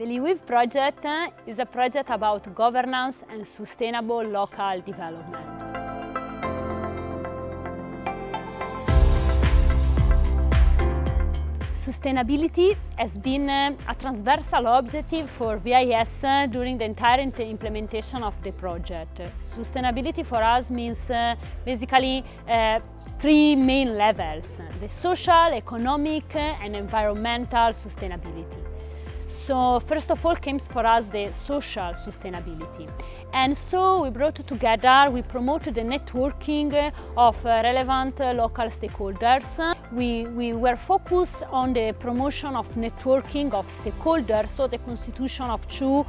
The LEEWYV project is a project about governance and sustainable local development. Sustainability has been a transversal objective for VIS during the entire implementation of the project. Sustainability for us means basically three main levels: the social, economic and environmental sustainability. So first of all comes for us the social sustainability. And so we brought together, we promoted the networking of relevant local stakeholders. We were focused on the promotion of networking of stakeholders, so the constitution of two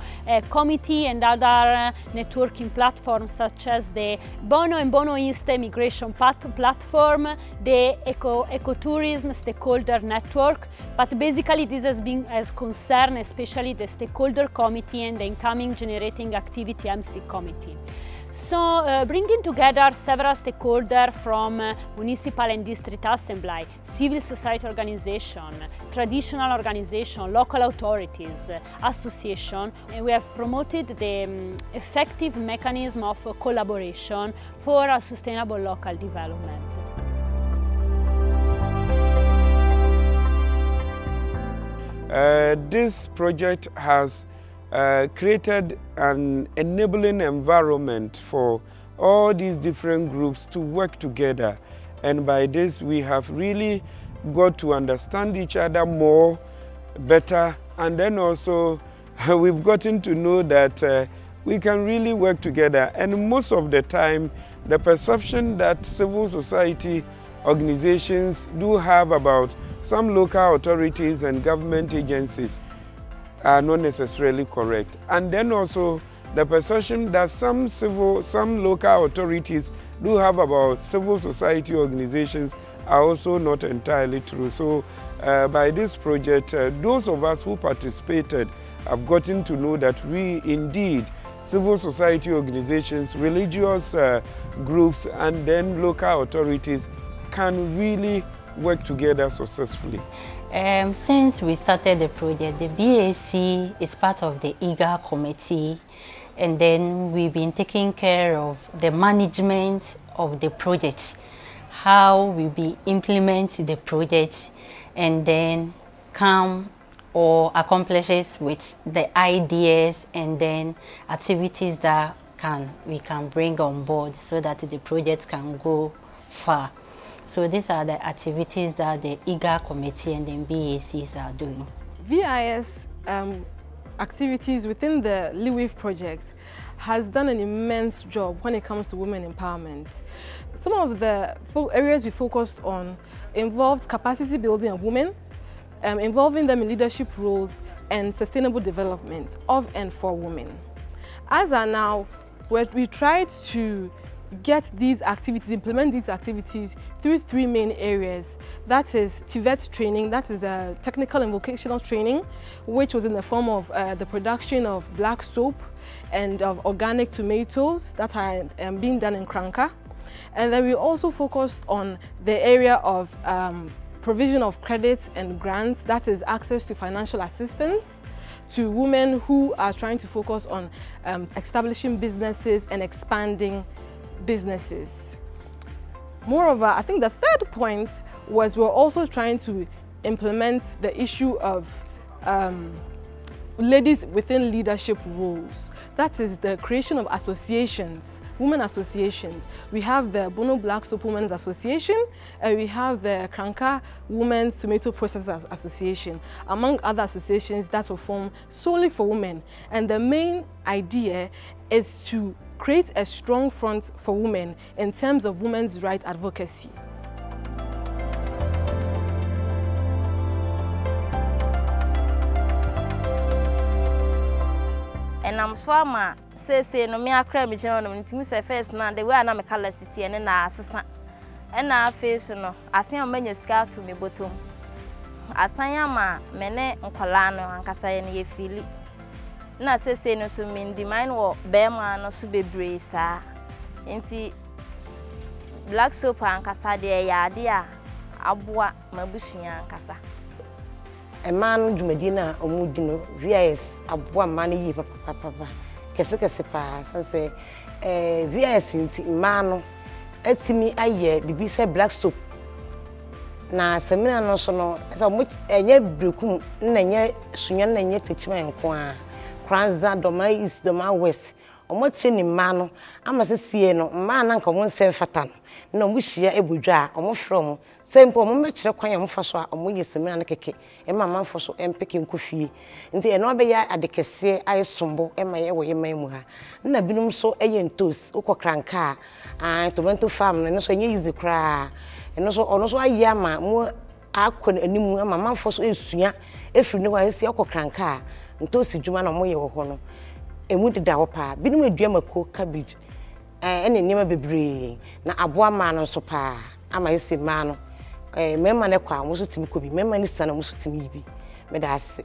committee and other networking platforms such as the Bono and Bono East migration platform, the ecotourism stakeholder network. But basically this has concerned especially the stakeholder committee and the incoming generating activity MC committee. So bringing together several stakeholders from municipal and district assembly, civil society organization, traditional organization, local authorities, association, and we have promoted the effective mechanism of collaboration for a sustainable local development. This project has created an enabling environment for all these different groups to work together, and by this we have really got to understand each other more, better, and then also we've gotten to know that we can really work together. And most of the time the perception that civil society organizations do have about some local authorities and government agencies are not necessarily correct. And then also the perception that some local authorities do have about civil society organizations are also not entirely true. So by this project, those of us who participated have gotten to know that we indeed, civil society organizations, religious groups, and then local authorities can really work together successfully. Since we started the project, the BAC is part of the EAGA committee, and then we've been taking care of the management of the project, how we be implement the project, and then come or accomplish it with the ideas and then activities that we can bring on board so that the project can go far. So these are the activities that the EAGA committee and the BACs are doing. VIS activities within the LEEWYV project has done an immense job when it comes to women empowerment. Some of the areas we focused on involved capacity building of women, involving them in leadership roles and sustainable development of and for women. As are now, we tried to get these activities, implement these activities through three main areas. That is TVET training, that is a technical and vocational training, which was in the form of the production of black soap and of organic tomatoes that are being done in Kranka. And then we also focused on the area of provision of credits and grants, that is access to financial assistance to women who are trying to focus on establishing businesses and expanding businesses. Moreover, I think the third point was we're also trying to implement the issue of ladies within leadership roles. That is the creation of associations, women associations. We have the Bono Black Soap Women's Association, and we have the Kranka Women's Tomato Processors Association, among other associations that were formed solely for women. And the main idea is to create a strong front for women in terms of women's rights advocacy. And I'm so ma say no me akra me jeno no ntimi say first na the way na me kala sisi ene na asesa and na face no asan manya sika to me bottom asan ya ma me ne nkola no ankasa ye ne ye fili na say no so me ndi mine wo be ma no so bebre sa enti black soap ankasa de ya de a aboa mabusua ankasa a man Jumedina or Mudino, VIS, a one money papa, Kesseka, say, VIS in Mano, Etimi aye, Bibi said black soap. Na semina no so no so much enye brekum na enye sunya na enye techima enko a kranza doma east doma west omo training ma no ama sesie no ma na nka mo nsem fata no na omo hia ebodwa a omo from sempo omo mekire kwan am fa so a omo ye semina na keke e ma manfo so empeke nkofie nti eno obeya adekese ayesombo e ma ye wo ye man mu ha na binum so eye ntos ukokranka a tomato farm no so enye easy kra eno so ayama mo akọ animu ama manfo so esua efiri ne wa esi akokranka ntosi djuma na mo ye wo ho no emu deda wo pa binum adua mako cabbage ene nima bebre na aboa ma no so pa ama esi ma no mema ne kwa mo so timi ko bi mema ni sana mo so timi bi me da ase.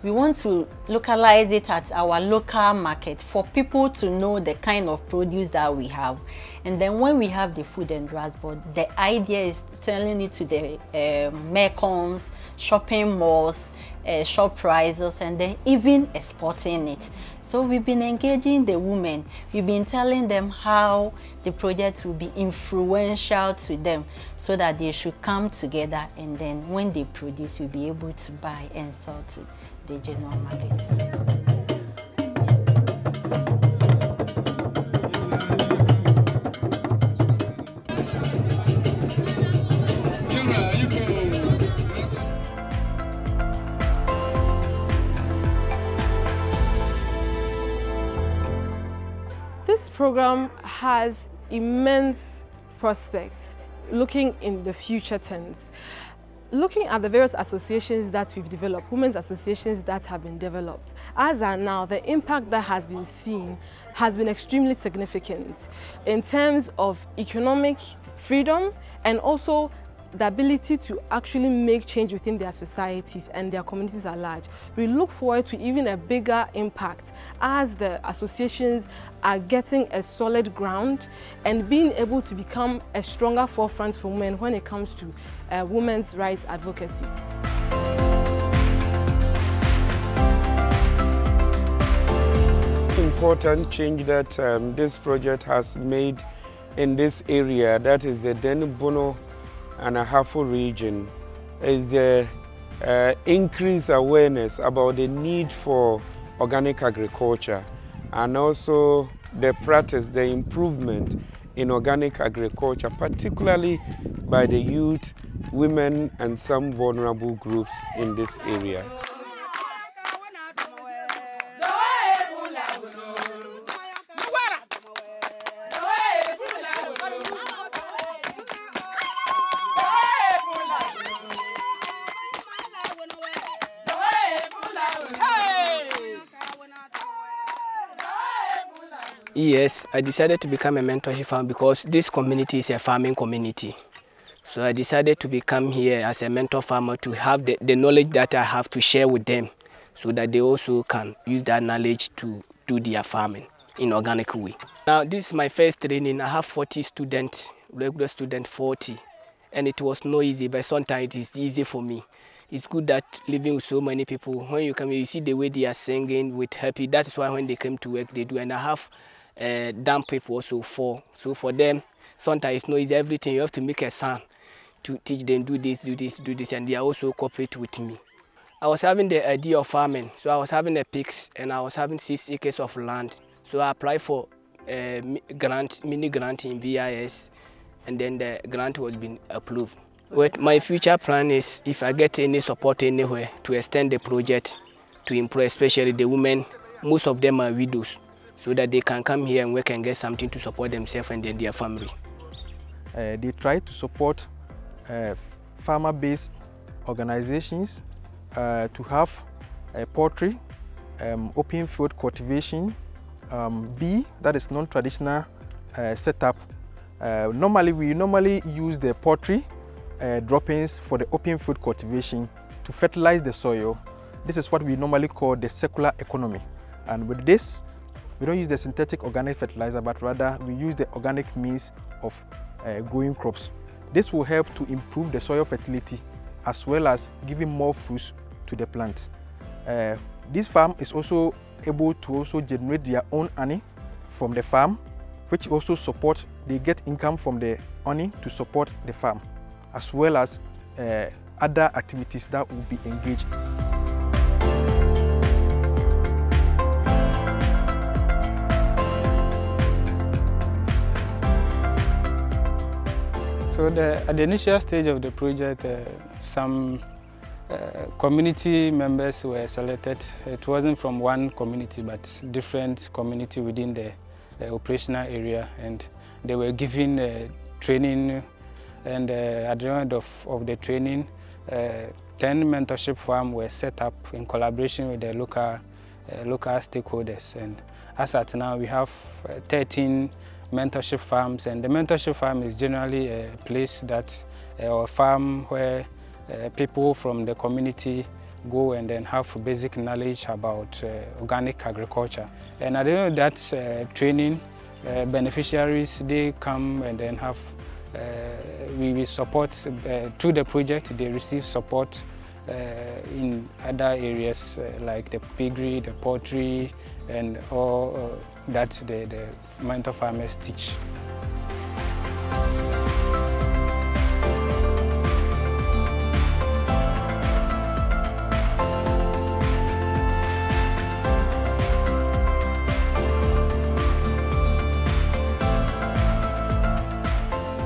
We want to localize it at our local market for people to know the kind of produce that we have. And then when we have the food and drugs board, the idea is selling it to the Mecoms, shopping malls, shop prices, and then even exporting it. So we've been engaging the women. We've been telling them how the project will be influential to them so that they should come together, and then when they produce, you'll be able to buy and sell to the general market. This program has immense prospects looking in the future tense. Looking at the various associations that we've developed, women's associations that have been developed, as are now, the impact that has been seen has been extremely significant in terms of economic freedom and also the ability to actually make change within their societies and their communities at large. We look forward to even a bigger impact as the associations are getting a solid ground and being able to become a stronger forefront for women when it comes to women's rights advocacy. Important change that this project has made in this area, that is the Denibono and Ahafo region, is the increased awareness about the need for organic agriculture and also the practice, the improvement in organic agriculture, particularly by the youth, women and some vulnerable groups in this area. Yes, I decided to become a mentorship farmer because this community is a farming community. So I decided to become here as a mentor farmer to have the knowledge that I have to share with them so that they also can use that knowledge to do their farming in organic way. Now this is my first training. I have 40 students, regular students 40, and it was not easy, but sometimes it is easy for me. It's good that living with so many people, when you come here, you see the way they are singing with happy. That is why when they came to work, they do. And I have dumb people also so for them, sometimes it's not easy. Everything you have to make a sound to teach them do this, and they are also cooperate with me. I was having the idea of farming, so I was having a pigs and I was having 6 acres of land. So I applied for a mini grant in VIS, and then the grant was being approved. But my future plan is, if I get any support anywhere, to extend the project to improve, especially the women. Most of them are widows, so that they can come here and work and get something to support themselves and their family. They try to support farmer-based organizations to have poultry, open field cultivation, bee, that is non-traditional setup. We normally use the poultry droppings for the open field cultivation to fertilize the soil. This is what we normally call the circular economy. And with this, we don't use the synthetic organic fertilizer, but rather we use the organic means of growing crops. This will help to improve the soil fertility as well as giving more fruits to the plant. This farm is also able to also generate their own honey from the farm, which also support, they get income from the honey to support the farm, as well as other activities that will be engaged. So at the initial stage of the project, some community members were selected. It wasn't from one community, but different community within the operational area, and they were given training, and at the end of the training, 10 mentorship farms were set up in collaboration with the local stakeholders, and as at now we have 13 mentorship farms, and the mentorship farm is generally a place that or a farm where people from the community go and then have basic knowledge about organic agriculture. And at the end of that training, beneficiaries, they come and then have, we support, through the project, they receive support in other areas like the piggery, the poultry, and all that the mentor farmers teach.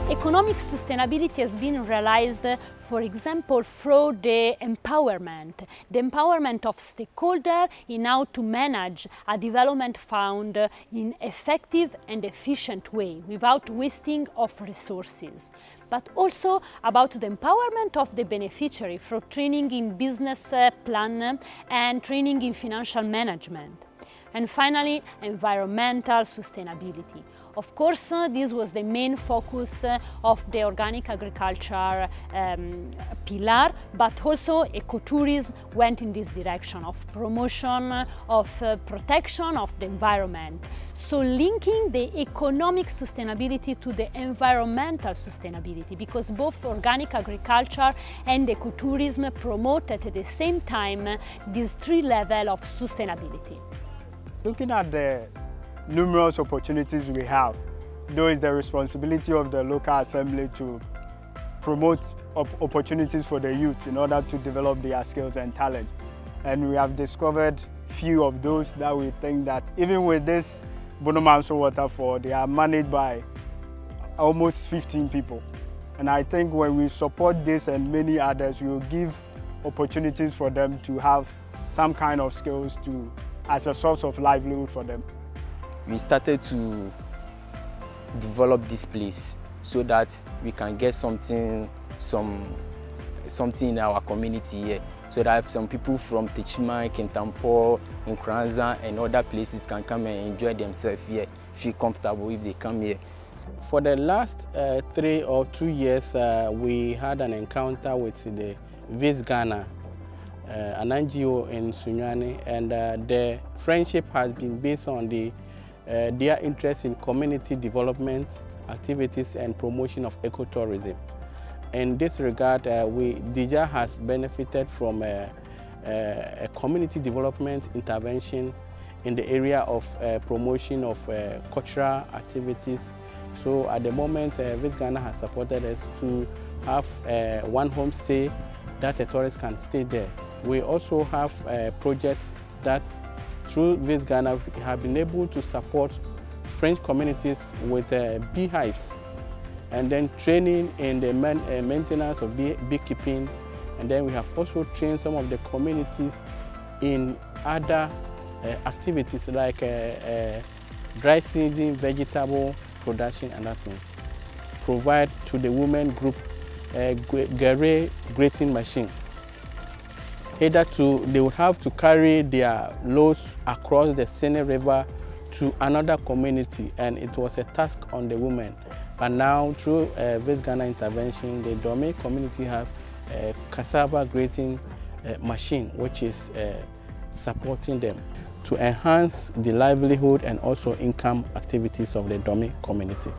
Economic sustainability has been realized, for example, through the empowerment of stakeholders in how to manage a development fund in effective and efficient way without wasting of resources, but also about the empowerment of the beneficiary through training in business plan and training in financial management. And finally, environmental sustainability. Of course, this was the main focus of the organic agriculture pillar, but also ecotourism went in this direction of promotion, of protection of the environment. So linking the economic sustainability to the environmental sustainability, because both organic agriculture and ecotourism promote at the same time these three levels of sustainability. Looking at the numerous opportunities we have, though it's the responsibility of the local assembly to promote opportunities for the youth in order to develop their skills and talent. And we have discovered few of those that we think that even with this Bonomanso waterfall, they are managed by almost 15 people. And I think when we support this and many others, we will give opportunities for them to have some kind of skills as a source of livelihood for them. We started to develop this place so that we can get something in our community here, so that some people from Techima, Kintampo, Nkranza and other places can come and enjoy themselves here, feel comfortable if they come here. For the last 3 or 2 years, we had an encounter with the LEEWYV Ghana, an NGO in Sunyani, and the friendship has been based on their interest in community development activities and promotion of ecotourism. In this regard, DIJA has benefited from a community development intervention in the area of promotion of cultural activities. So at the moment, LEEWYV Ghana has supported us to have one homestay that a tourist can stay there. We also have projects that through LEEWYV Ghana have been able to support French communities with beehives, and then training in the maintenance of beekeeping. And then we have also trained some of the communities in other activities like dry season, vegetable production and other things. Provide to the women group a grating machine. Hitherto, they would have to carry their loads across the Sene River to another community, and it was a task on the women. But now, through LEEWYV Ghana intervention, the Dome community have a cassava grating machine, which is supporting them to enhance the livelihood and also income activities of the Dome community.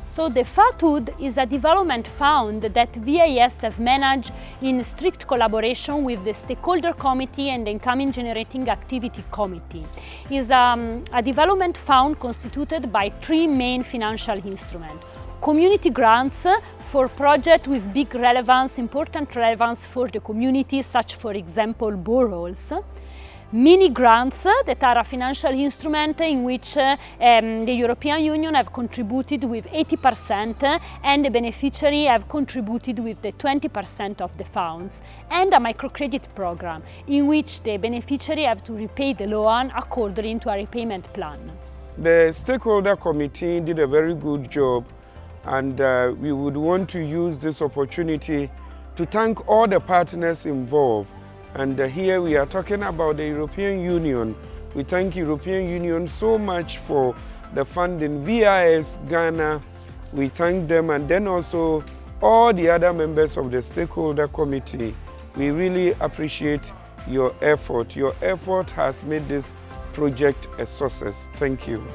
So So the FATUD is a development fund that VIS have managed in strict collaboration with the Stakeholder Committee and the Income Generating Activity Committee. It is a development fund constituted by three main financial instruments. Community grants for projects with big relevance, important relevance for the community, such for example boreholes. Mini grants that are a financial instrument in which the European Union have contributed with 80% and the beneficiary have contributed with the 20% of the funds, and a microcredit program in which the beneficiary have to repay the loan according to a repayment plan. The Stakeholder Committee did a very good job, and we would want to use this opportunity to thank all the partners involved. And here we are talking about the European Union. We thank European Union so much for the funding. VIS Ghana, we thank them, and then also all the other members of the Stakeholder Committee. We really appreciate your effort. Your effort has made this project a success. Thank you.